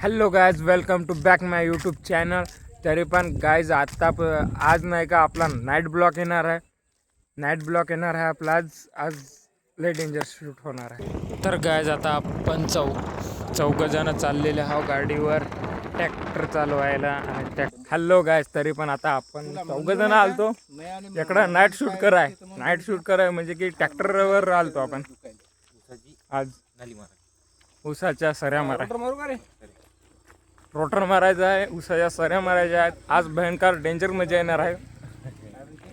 Hello guys, welcome to back my YouTube channel. तरी पण guys आज नाही का आपला नाईट ब्लॉक येणार आहे आपला. आज लय डेंजर शूट होणार आहे. तर गायज आता आपण चौघजण चाललेले आहो गाडीवर ट्रॅक्टर चालवायला. आणि हॅलो गायज, तरी पण आता आपण चौघजण आलतो इकडं नाईट शूट कराय म्हणजे की ट्रॅक्टरवर आलतो आपण आज. उसाच्या सऱ्या रोटर मारायचा आहे, उसाच्या सऱ्या मारायच्या आहेत. आज भयंकर डेंजर मजा येणार आहे,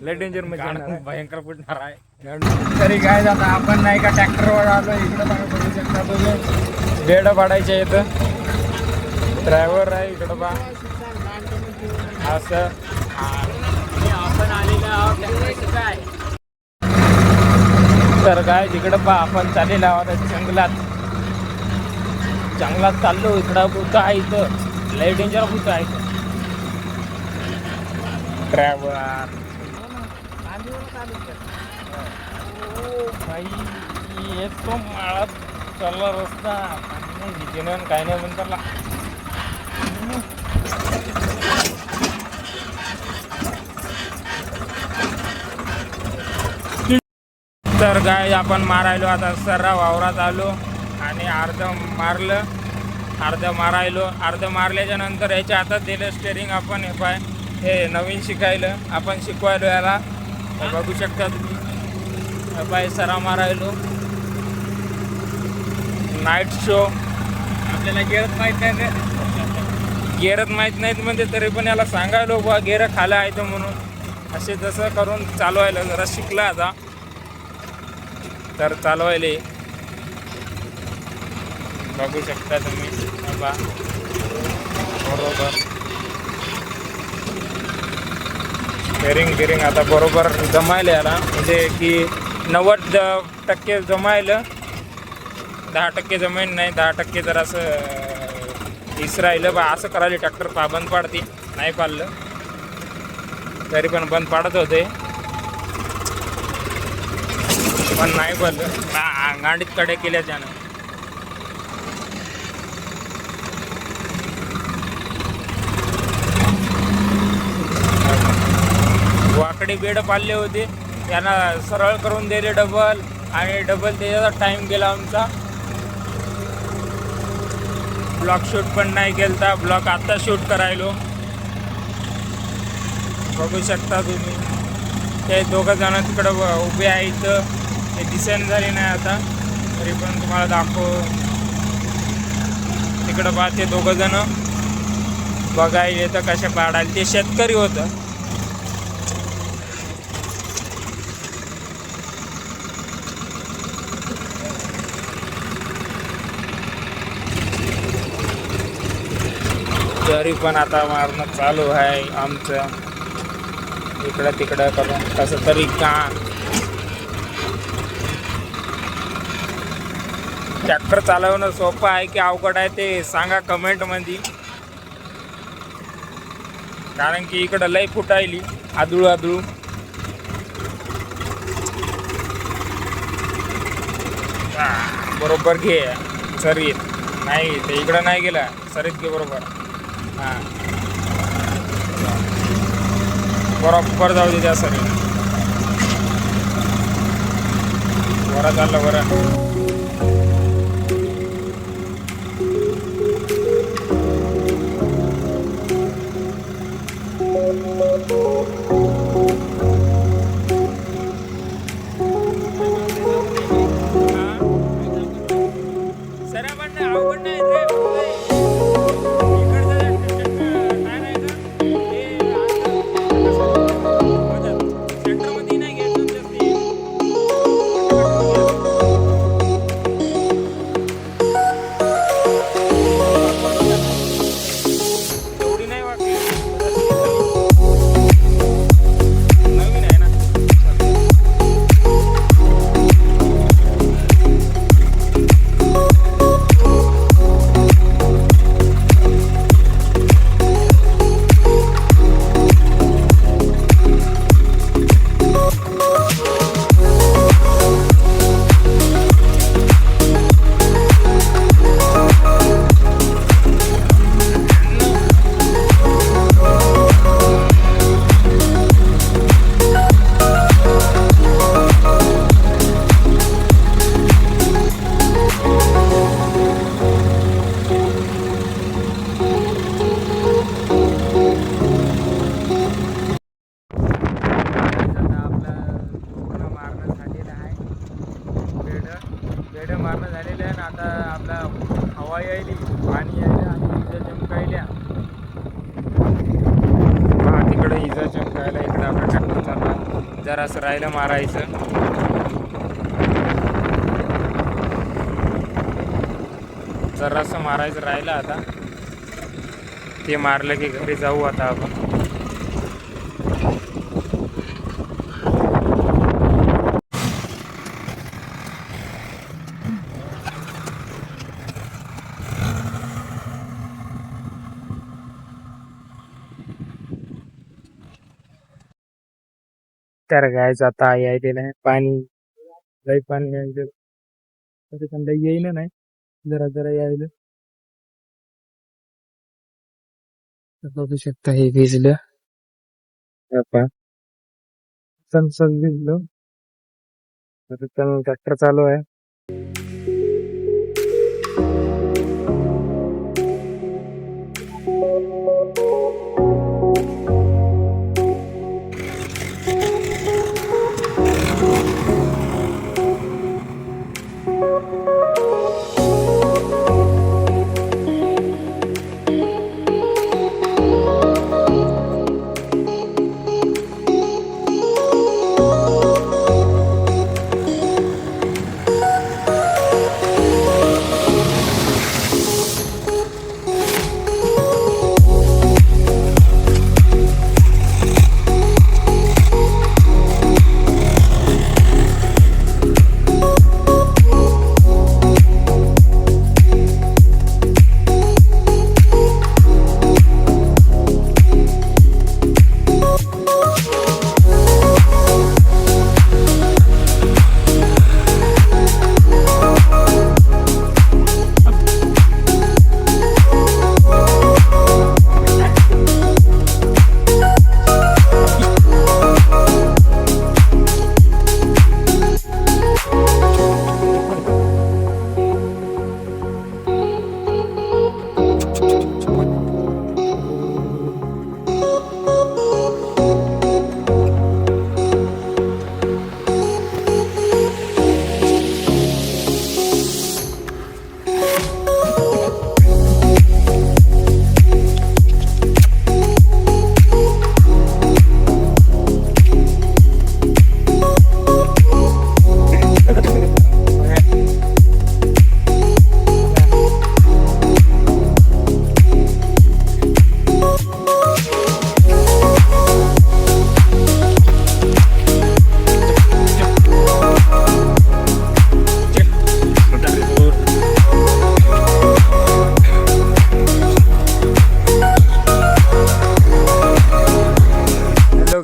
लय डेंजर मजा येणार आहे, भयंकर फुटणार आहे. तरी काय आता आपण नाही का ट्रॅक्टरवर आलो. इकडं बघू शकता तुम्ही, बेड पाडायचे इथं. ड्रायव्हर आहे इकडं बा. असं आपण आलेलं आहोत काय. तर काय इकडं बा आपण चाललेलो आहोत जंगलात चाललो. इकडं भूत आहे, इथं लय डेंजर भूत आहे. ड्रायव्हर भाई येतो माळात चालला रस्ता काय नाही म्हणताला. तर काय आपण मारायलो आता सर्रा वावरात आलो आणि अर्ध मारल्याच्या नंतर याच्या हातात दिलं स्टेरिंग. आपण हे नवीन शिकायलं, आपण शिकवायलो याला. बघू शकता तुम्ही, सरा मारायलो नाईट शो. आपल्याला गेरत माहीत नाहीत म्हणजे तरी पण याला सांगायलो बा गेर खाला आहे तो म्हणून. असे तसं करून चालवायला जरा शिकला आता. तर चालवायले बघू शकता तुम्ही बा. बरोबर स्टेरिंग आता बरोबर जमायला याला, म्हणजे की 90% जमायलं. 10% जमायला नाही, 10% जर असं इसरायलं बा. असं करायला ट्रॅक्टर बंद पाडते, नाही पाडलं तरी पण बंद पाडत होते, पण नाही पाडलं. गांडीत कडे केल्या त्यानं. वाकडे बेड पाडले होते, त्यांना सरळ करून दिले डबल. आणि डबल त्याचा टाईम गेला आमचा. ब्लॉक शूट पण नाही केलता, ब्लॉक आत्ता शूट करायलो. बघू शकता तुम्ही, ते दोघं जण तिकडं उभे आहेत. ते दिसेन झाली नाही आता, तरी पण तुम्हाला दाखव. तिकडं बा ते दोघं जण बघायला येतं कशा पाडायला. ते शेतकरी होतं. तरी पण आता मारणं चालू आहे आमचं, इकडं तिकडं करून कसं तरी. का ट्रॅक्टर चालवणं सोपं आहे की अवघड आहे ते सांगा कमेंटमध्ये. कारण की इकडं लय फुटायली आदळू. बरोबर घे सरीत, नाही ते इकडं नाही गेला, सरीत घे बरोबर. हां बरोबर जाऊ दे त्या सरीत. बरं चाललं बरं. सऱ्या पण अवघड नाही रे. जरासं राहिलं मारायचं. जरासं मारायचं राहिलं आता. ते मारलं की घरी जाऊ आता आपण. तर गायच आता यायलेलं आहे पाणी. लई पाणी यायचं लई येईना नाही, जरा जरा यायलं. बघू शकता हे भिजलं. सनसन भिजलो. ट्रॅक्टर चालू आहे.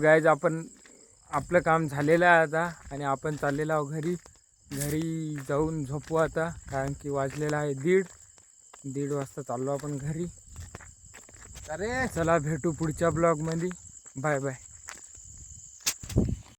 गाईज आपण आपलं काम झालेलं आहे आता आणि आपण चाललेलो आहोत घरी. घरी जाऊन झोपू आता, कारण की वाजलेला आहे 1:30 वाजता चाललो आपण घरी. अरे चला भेटू पुढच्या ब्लॉगमध्ये. Bye bye.